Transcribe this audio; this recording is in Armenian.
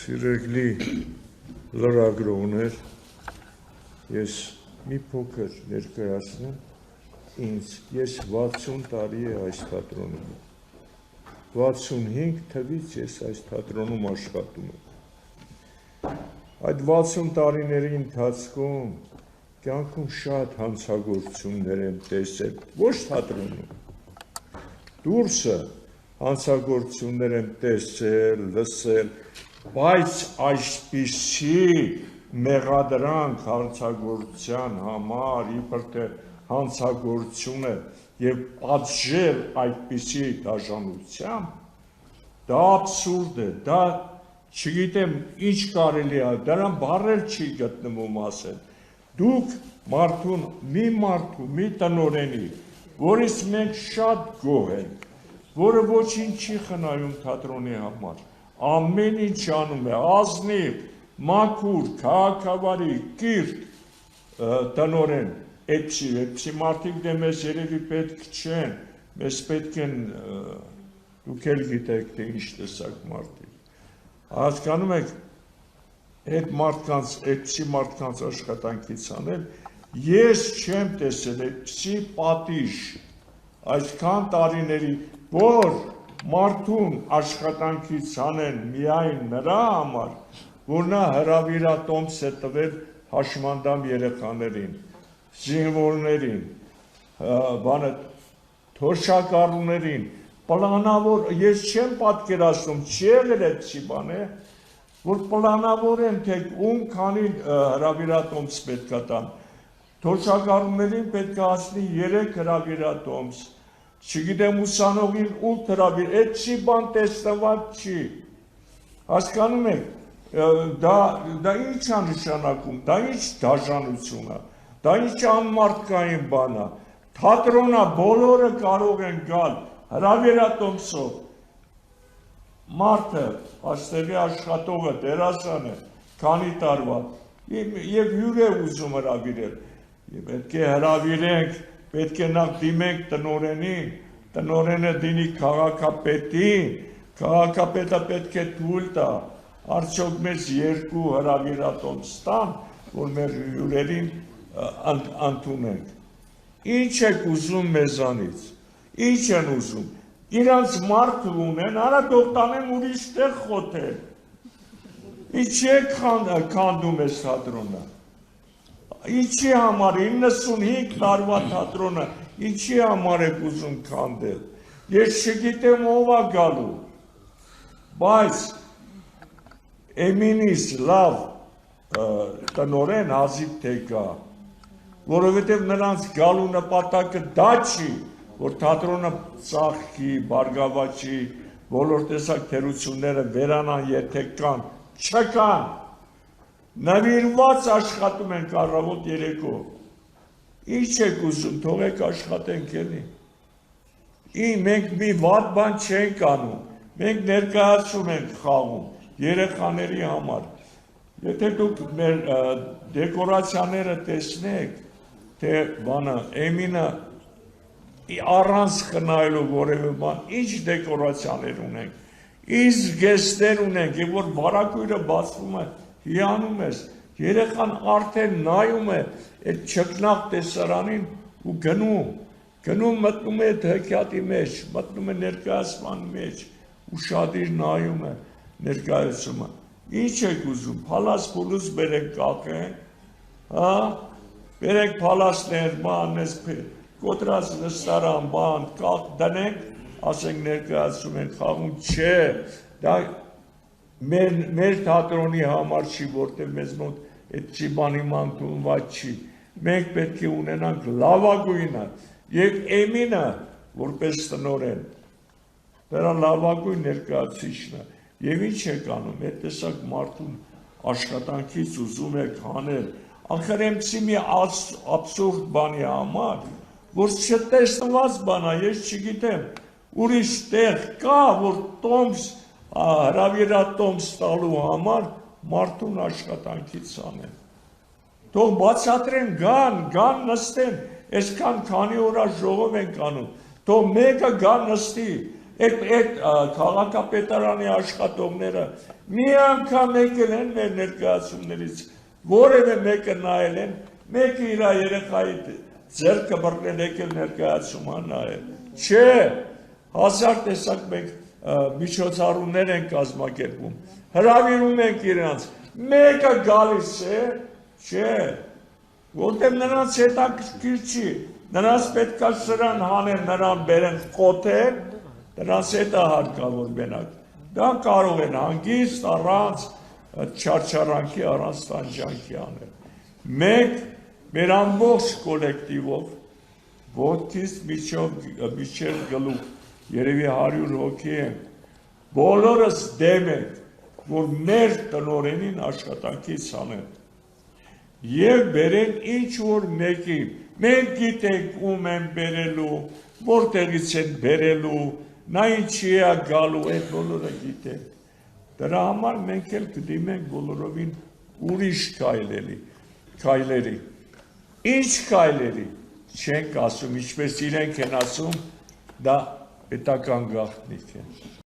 Սիրելի լրագրողներ, ես մի փոքր ներկայացնում ինձ, ես 60 տարի է այս թատրոնում, 65 թվից ես այս թատրոնում աշխատում եմ, այդ 60 տարիների ընթացքում կյանքում շատ հանցագործություններ եմ տեսել, ոչ թատրոնում, դուրսը հանցագործություններ եմ տեսել, լսել, բայց այսպիսի մեղադրանք հանցագործության համար, իբր թե հանցագործությունը և պատժել այդպիսի դաժանությամբ, դա աբսուրդ է, դա չգիտեմ ինչ կարելի է, դրան բառեր չի գտնվում ասել, դուք մարդուն, մի տնօրենի, որից մենք շատ գոհ ենք, որը ոչինչ չի խնայում թատրոնի համար, ամեն ինչ անում է, ազնիվ, մաքուր, քաղաքավարի, կիրթ տնօրեն, այդպիսի մարդիկ դե մեզ երևի պետք չեն, մեզ պետք են, դուք էլ գիտեք, թե ինչ տեսակ մարդիկ, հասկանում եք, այդպիսի մարդկանց աշխատանքից անել, ես չեմ տեսել այդպիսի պատիժ, այսքան տարիների, որ մարդուն աշխատանքից անեն միայն նրա համար, որ նա հրավիրատոմս է տվել հաշմանդամ երեխաներին, զինվորներին, թոշակառուներին, պլանավոր, ես չեմ պատկերացնում, չի եղել այդպիսի բան է, որ պլանավոր են, թե ում քանի հրավիրատոմս պետք է տան, թոշակառուներին պետք է հասնի 3 հրավիրատոմս, չգիտեմ ուսանողին 8 հրավիր, այդպիսի բան տեսնված չի, հասկանում եք, դա ինչ է նշանակում, դա ինչ դաժանություն է, դա ինչ անմարդկային բան է, թատրոնը բոլորը կարող են գալ հրավիրատոմսով, մարդը, այստեղի աշխատողը, դերասանը, քանի տարվա, և հյուր է ուզում հրավիրել, պետք է հրավիրենք, պետք է նախ դիմենք տնօրենին, տնօրենը դիմի քաղաքապետին, քաղաքապետը պետք է թույլ տա, արդյոք մեզ 2 հրավիրատոմս տան, որ մեր հյուրերին ընդունենք, ինչ եք ուզում մեզանից, ինչ են ուզում, իրանց մարդը ունեն, արա թող տանեն ուրիշ տեղ խոթել, ինչի եք քանդում ես թատրոնը, ինչի համար 95 տարվա թատրոնը, ինչի համար եք ուզում քանդել, ես չգիտեմ ով է գալու, բայց Էմինից լավ տնօրեն հազիվ թե գա, որովհետև նրանց գալու նպատակը դա չի, որ թատրոնը ծաղկի, բարգավաճի, բոլոր տեսակ թերությունները վերանան, եթե կան, չկան, նվիրված աշխատում ենք առավոտ երեկո, ինչ եք ուզում, թողեք աշխատենք էլի, մենք մի վատ բան չենք անում, մենք ներկայացում ենք խաղում, երեխաների համար, եթե դուք մեր դեկորացիաները տեսնեք, թե բանը, Էմինը առանց խնայելու որևէ բան, ինչ դեկորացիաներ ունենք, ինչ զգեստներ ունենք, և որ վարակույրը բացվում է, հիանում ես, երեխան արդեն նայում է այդ չկնաղ տեսարանին ու գնում մտնում է այդ հեքիաթի մեջ, մտնում է ներկայացման մեջ, ուշադիր նայում է ներկայացումը, ինչ եք ուզում, փալաս փուլուս բերեք կախենք, բերեք փալասներ, բան, կոտրած նստարան, բան, կախ դնենք, ասենք ներկայացում ենք խաղում, չէ, դա մեր թատրոնի համար չի, որտեղ մեզ մոտ այդպիսի բանի մանտունված չի, մենք պետք է ունենանք լավագույնը, և Էմինը, որպես տնօրեն, դրա լավագույն ներկայացուցիչն է, և ինչ եք անում, այդ տեսակ մարդուն աշխատանքից ուզում եք հանել, ախր էմպիսի մի աբսուրդ բանի համար, որ չտեսնված բան է, ես չգիտեմ, ուրիշ տեղ կա, որ տոմս, հրավիրատոմս տալու համար մարդուն աշխատանքից անեն, թող բացատրեն, գան նստեն, այսքան քանի օր ժողով ենք անում, թող մեկը գա նստի, Այդ քաղաքապետարանի աշխատողները մի անգամ եկել են մեր ներկայացումներից, որևէ մեկը նայել են, մեկը իր երեխայի ձեռքը բռնել եկել ներկայացումը նայել։ Չէ, հազար տեսակ մենք միջոցառումներ են կազմակերպում, հրավիրում ենք իրենց, մեկը գալիս է, չէ, որտեղ նրանց հետաքրքիր չի, նրանց պետք է սրան հանեն, նրան բերեն խոթեն, նրանց հետ է հարկավոր մենակ։ Դա կարող են հանգիստ առանց չարչարանքի, առանց տանջանքի անել։ Մենք մեր ամբողջ կոլեկտիվով, ոտքից մինչև գլուխ, երևի 100 հոգի ենք, բոլորս դեմ ենք, որ մեր տնօրենին աշխատանքից հանեն և բերեն ինչ-որ մեկի, մենք գիտենք ում են բերելու, որտեղից են բերելու, նա ինչի է գալու, այդ բոլորը գիտենք։ Դրա համար մենք էլ կդիմենք բոլորովին ուրիշ քայլերի։ Ինչ քայլերի չենք ասում, ինչպես իրենք են ասում, դա պետական գաղտնիք է։